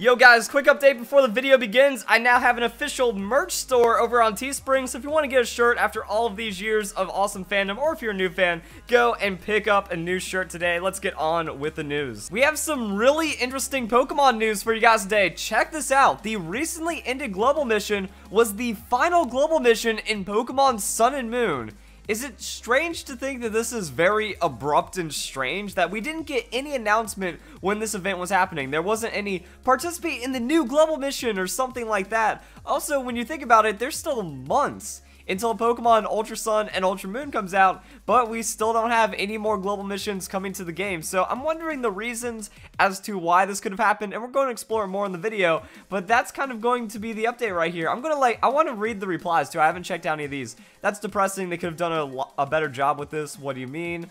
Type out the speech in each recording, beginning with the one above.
Yo guys, quick update before the video begins. I now have an official merch store over on Teespring, so if you want to get a shirt after all of these years of awesome fandom, or if you're a new fan, go and pick up a new shirt today. Let's get on with the news. We have some really interesting Pokemon news for you guys today. Check this out. The recently ended global mission was the final global mission in Pokemon Sun and Moon. Is it strange to think that this is very abrupt and strange that we didn't get any announcement when this event was happening? There wasn't any participate in the new global mission or something like that. Also, when you think about it, there's still months until Pokemon Ultra Sun and Ultra Moon comes out, but we still don't have any more global missions coming to the game. So I'm wondering the reasons as to why this could have happened, and we're going to explore more in the video, but that's kind of going to be the update right here. I want to read the replies too. I haven't checked out any of these. That's depressing. They could have done a better job with this. What do you mean?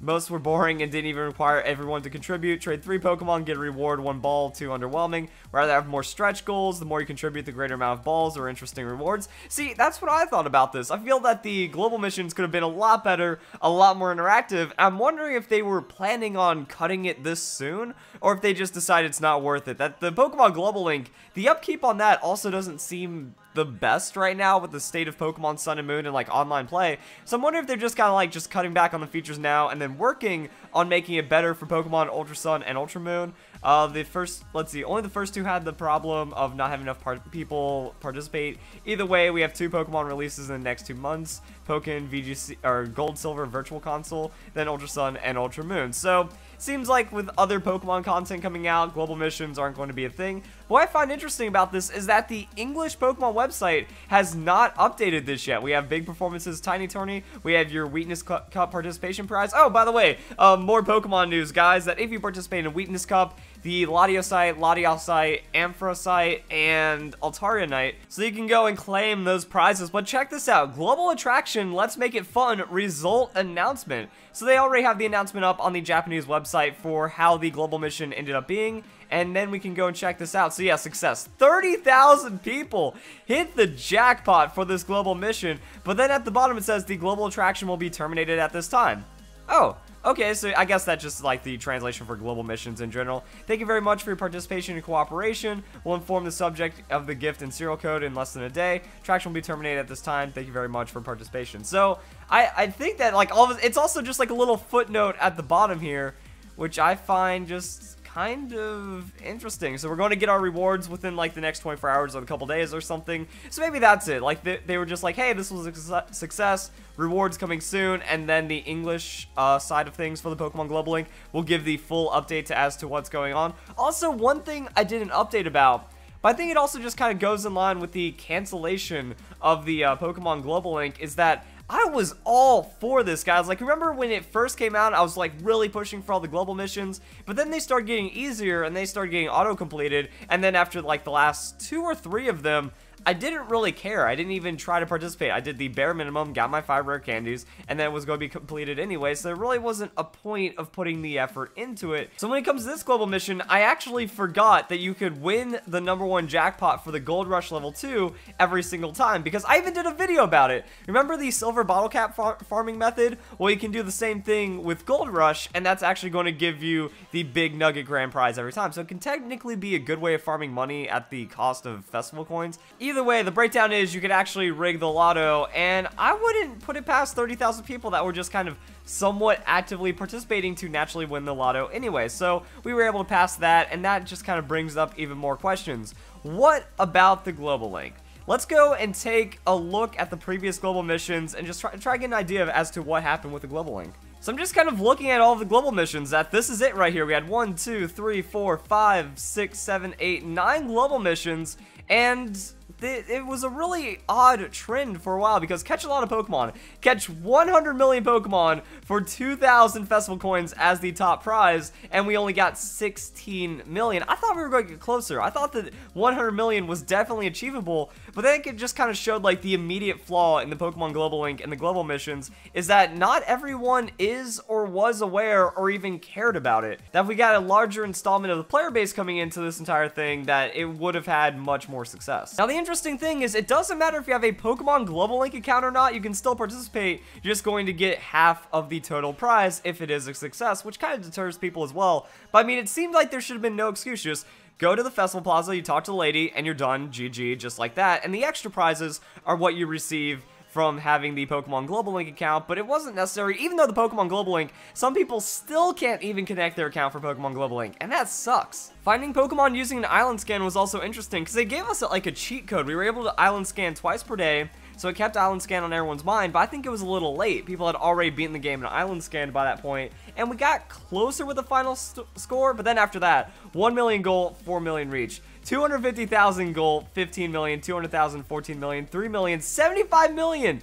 Most were boring and didn't even require everyone to contribute. Trade 3 Pokemon, get a reward, 1 ball, 2 underwhelming. Rather have more stretch goals. The more you contribute, the greater amount of balls or interesting rewards. See, that's what I thought about this. I feel that the global missions could have been a lot better, a lot more interactive. I'm wondering if they were planning on cutting it this soon, or if they just decided it's not worth it. That the Pokemon Global Link, the upkeep on that also doesn't seem the best right now with the state of Pokemon Sun and Moon and like online play. So I'm wondering if they're just kind of like just cutting back on the features now and then working on making it better for Pokemon Ultra Sun and Ultra Moon. Only the first two had the problem of not having enough people participate. Either way, we have 2 Pokemon releases in the next 2 months. Pokken, VGC, or Gold, Silver, Virtual Console, then Ultra Sun and Ultra Moon. So seems like with other Pokemon content coming out, global missions aren't going to be a thing. What I find interesting about this is that the English Pokemon website has not updated this yet. We have Big Performances Tiny Tourney. We have your Weakness Cup participation prize. Oh, by the way, more Pokemon news, guys, that if you participate in Weakness Cup, the Latiosite, Latiosite, Ampharocyte, and Altarianite, so you can go and claim those prizes. But check this out, global attraction, let's make it fun, result announcement. So they already have the announcement up on the Japanese website for how the global mission ended up being, and then we can go and check this out. So yeah, success. 30,000 people hit the jackpot for this global mission, but then at the bottom it says the global attraction will be terminated at this time. Oh. Okay, so I guess that's just like the translation for global missions in general. Thank you very much for your participation and cooperation. We'll inform the subject of the gift and serial code in less than a day. Attraction will be terminated at this time. Thank you very much for participation. So I think that like all of it, it's also just like a little footnote at the bottom here, which I find just kind of interesting. So we're going to get our rewards within like the next 24 hours or a couple days or something. So maybe that's it. Like they were just like, hey, this was a success, rewards coming soon, and then the English side of things for the Pokemon Global Link will give the full update as to what's going on. Also, one thing I did an update about, but I think it also just kind of goes in line with the cancellation of the Pokemon Global Link, is that I was all for this, guys. Like, remember when it first came out, I was like really pushing for all the global missions, but then they started getting easier and they started getting auto-completed, and then after like the last 2 or 3 of them, I didn't really care. I didn't even try to participate. I did the bare minimum, got my 5 rare candies, and then it was going to be completed anyway, so there really wasn't a point of putting the effort into it. So when it comes to this global mission, I actually forgot that you could win the #1 jackpot for the Gold Rush level 2 every single time, because I even did a video about it. Remember the silver bottle cap farming method? Well, you can do the same thing with Gold Rush, and that's actually going to give you the big nugget grand prize every time. So it can technically be a good way of farming money at the cost of festival coins. Either way, the breakdown is you could actually rig the lotto, and I wouldn't put it past 30,000 people that were just kind of somewhat actively participating to naturally win the lotto anyway. So we were able to pass that, and that just kind of brings up even more questions. What about the global link? Let's go and take a look at the previous global missions and just try to get an idea as to what happened with the global link. So I'm just kind of looking at all of the global missions. This is it right here. We had 1, 2, 3, 4, 5, 6, 7, 8, 9 global missions, and it was a really odd trend for a while, because catch a lot of Pokemon, catch 100 million Pokemon for 2,000 festival coins as the top prize, and we only got 16 million. I thought we were going to get closer. I thought that 100 million was definitely achievable, but then it just kind of showed like the immediate flaw in the Pokemon Global Link and the global missions is that not everyone is or was aware or even cared about it. That if we got a larger installment of the player base coming into this entire thing, that it would have had much more success. Now the interesting thing is, it doesn't matter if you have a Pokemon Global Link account or not, you can still participate. You're just going to get half of the total prize if it is a success, which kind of deters people as well. But I mean, it seemed like there should have been no excuse. Just go to the Festival Plaza, you talk to the lady, and you're done. GG, just like that. And the extra prizes are what you receive from having the Pokemon Global Link account, but it wasn't necessary. Even though the Pokemon Global Link, some people still can't even connect their account for Pokemon Global Link, and that sucks. Finding Pokemon using an island scan was also interesting, because they gave us like a cheat code. We were able to island scan twice per day, so it kept island scan on everyone's mind, but I think it was a little late. People had already beaten the game in island scan by that point, and we got closer with the final score, but then after that, 1 million goal, 4 million reach. 250,000 gold, 15 million, 200,000, 14 million, 3 million, 75 million.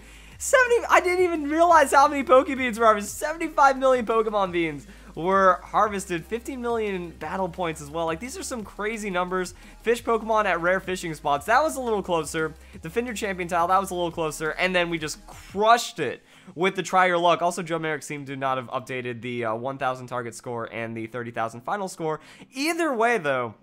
I didn't even realize how many Pokebeans were harvested. 75 million Pokemon beans were harvested. 15 million battle points as well. Like, these are some crazy numbers. Fish Pokemon at rare fishing spots. That was a little closer. Defend your champion tile. That was a little closer. And then we just crushed it with the try your luck. Also, Joe Merrick seemed to not have updated the 1,000 target score and the 30,000 final score. Either way, though,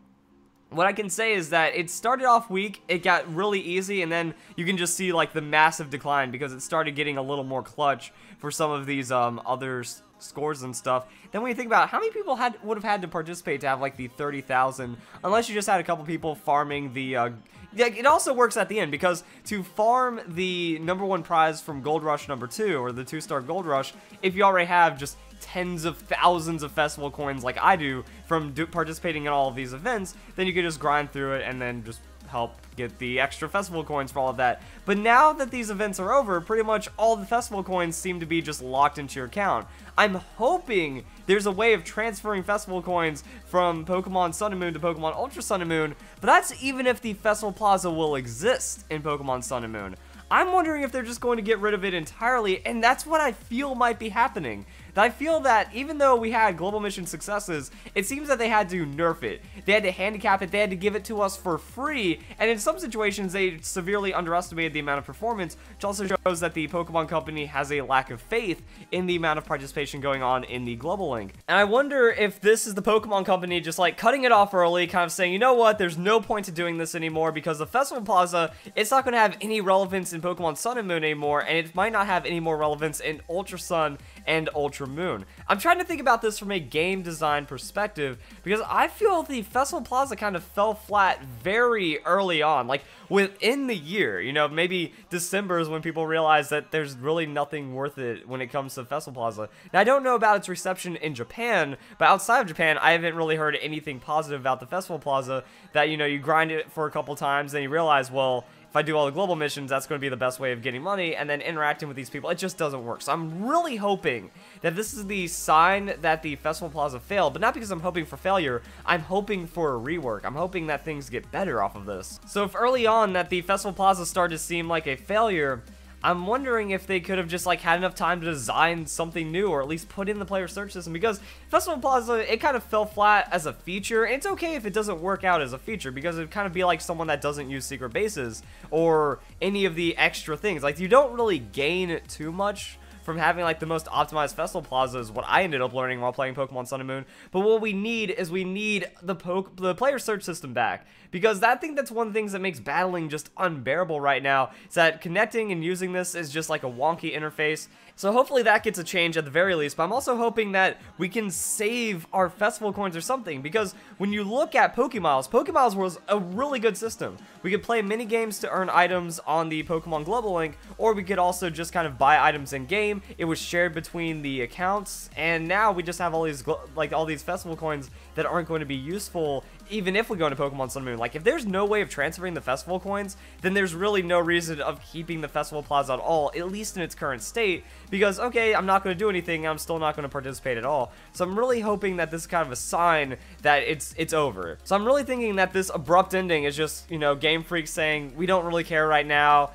what I can say is that it started off weak, it got really easy, and then you can just see like the massive decline because it started getting a little more clutch for some of these other scores and stuff. Then when you think about it, how many people would have had to participate to have like the 30,000, unless you just had a couple people farming the it also works at the end, because to farm the #1 prize from Gold Rush #2, or the 2-star Gold Rush, if you already have just tens of thousands of festival coins like I do from participating in all of these events, then you can just grind through it and then just help get the extra festival coins for all of that. But now that these events are over, pretty much all the festival coins seem to be just locked into your account. I'm hoping there's a way of transferring festival coins from Pokemon Sun and Moon to Pokemon Ultra Sun and Moon, but that's even if the Festival Plaza will exist in Pokemon Sun and Moon. I'm wondering if they're just going to get rid of it entirely, and that's what I feel might be happening. I feel that even though we had global mission successes, it seems that they had to nerf it. They had to handicap it, they had to give it to us for free, and in some situations they severely underestimated the amount of performance, which also shows that the Pokemon Company has a lack of faith in the amount of participation going on in the Global Link. And I wonder if this is the Pokemon Company just like cutting it off early, kind of saying, you know what, there's no point to doing this anymore because the Festival Plaza, it's not going to have any relevance in Pokemon Sun and Moon anymore, and it might not have any more relevance in Ultra Sun and Ultra Moon. I'm trying to think about this from a game design perspective, because I feel the Festival Plaza kind of fell flat very early on, like within the year. You know, maybe December is when people realize that there's really nothing worth it when it comes to Festival Plaza. Now, I don't know about its reception in Japan, but outside of Japan, I haven't really heard anything positive about the Festival Plaza, that, you know, you grind it for a couple times, then you realize, well, if I do all the global missions, that's going to be the best way of getting money, and then interacting with these people, it just doesn't work. So I'm really hoping that this is the sign that the Festival Plaza failed, but not because I'm hoping for failure, I'm hoping for a rework. I'm hoping that things get better off of this. So if early on that the Festival Plaza started to seem like a failure, I'm wondering if they could have just like had enough time to design something new, or at least put in the player search system, because Festival Plaza, it kind of fell flat as a feature. It's okay if it doesn't work out as a feature, because it'd kind of be like someone that doesn't use secret bases or any of the extra things. Like, you don't really gain too much from having like the most optimized Festival Plaza, is what I ended up learning while playing Pokemon Sun and Moon. But what we need is the player search system back, because I think that's one of the things that makes battling just unbearable right now, is that connecting and using this is just like a wonky interface. So hopefully that gets a change at the very least, but I'm also hoping that we can save our festival coins or something, because when you look at Pokemiles, Pokemiles was a really good system. We could play mini games to earn items on the Pokemon Global Link, or we could also just kind of buy items in game. It was shared between the accounts, and now we just have all these festival coins that aren't going to be useful even if we go into Pokemon Sun and Moon. Like, if there's no way of transferring the festival coins, then there's really no reason of keeping the Festival Plaza at all, at least in its current state, because, okay, I'm not going to do anything, I'm still not going to participate at all. So I'm really hoping that this is kind of a sign that it's over. So I'm really thinking that this abrupt ending is just, you know, Game Freak saying, we don't really care right now.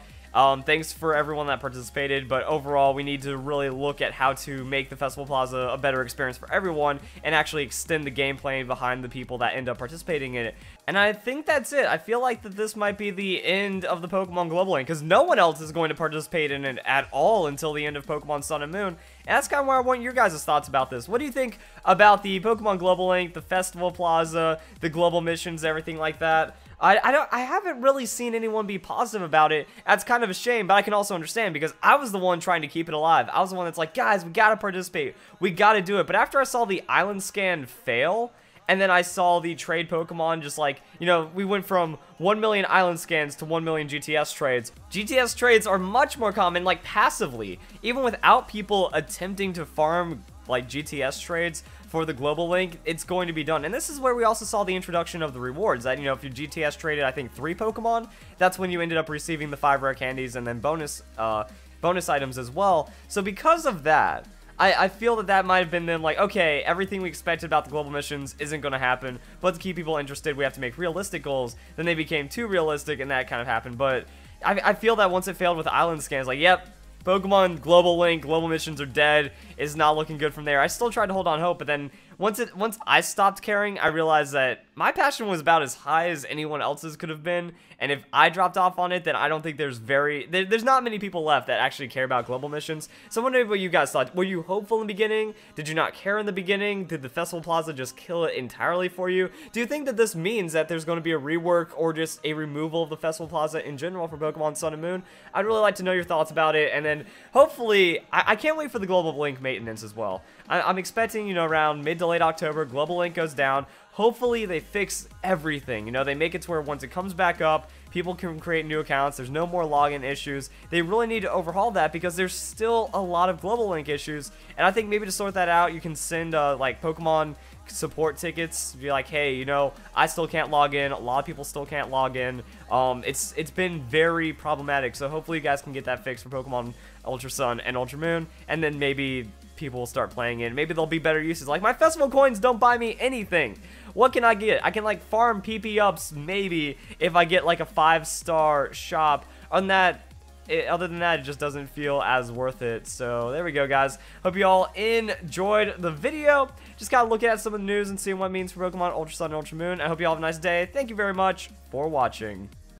Thanks for everyone that participated, but overall we need to really look at how to make the Festival Plaza a better experience for everyone, and actually extend the gameplay behind the people that end up participating in it. And I think that's it. I feel like that this might be the end of the Pokemon Global Link, because no one else is going to participate in it at all until the end of Pokemon Sun and Moon. And that's kind of where I want your guys' thoughts about this. What do you think about the Pokemon Global Link, the Festival Plaza, the global missions, everything like that? I haven't really seen anyone be positive about it. That's kind of a shame, but I can also understand, because I was the one trying to keep it alive. I was the one that's like, guys, we gotta participate. We gotta do it. But after I saw the island scan fail, And then I saw the trade Pokemon just like, you know, we went from 1 million island scans to 1 million GTS trades. GTS trades are much more common, like passively, even without people attempting to farm like GTS trades for the global link, it's going to be done. And this is where we also saw the introduction of the rewards that, you know, if you GTS traded, I think 3 Pokemon, that's when you ended up receiving the 5 rare candies and then bonus items as well. So because of that, I feel that that might have been them like, okay, everything we expected about the global missions isn't going to happen, but to keep people interested, we have to make realistic goals. Then they became too realistic, and that kind of happened. But I feel that once it failed with island scans, like, yep, Pokemon Global Link, global missions are dead, is not looking good from there. I still tried to hold on hope, but then once I stopped caring, I realized that my passion was about as high as anyone else's could have been, and if I dropped off on it, then I don't think there's not many people left that actually care about global missions. So I wonder what you guys thought. Were you hopeful in the beginning? Did you not care in the beginning? Did the Festival Plaza just kill it entirely for you? Do you think that this means that there's going to be a rework or just a removal of the Festival Plaza in general for Pokemon Sun and Moon? I'd really like to know your thoughts about it, and then hopefully, I can't wait for the global link maintenance as well. I'm expecting, you know, around mid to late October, global link goes down. Hopefully they fix everything. You know, they make it to where once it comes back up, people can create new accounts. There's no more login issues. They really need to overhaul that because there's still a lot of global link issues. And I think maybe to sort that out, you can send like Pokemon support tickets. Be like, hey, you know, I still can't log in. A lot of people still can't log in. It's been very problematic. So hopefully you guys can get that fixed for Pokemon Ultra Sun and Ultra Moon, and then maybe people will start playing it. Maybe there'll be better uses. Like, my festival coins don't buy me anything. What can I get? I can like farm PP ups maybe if I get like a 5-star shop. On that, other than that, it just doesn't feel as worth it. So there we go, guys. Hope you all enjoyed the video. Just gotta look at some of the news and see what it means for Pokemon Ultra Sun and Ultra Moon. I hope you all have a nice day. Thank you very much for watching.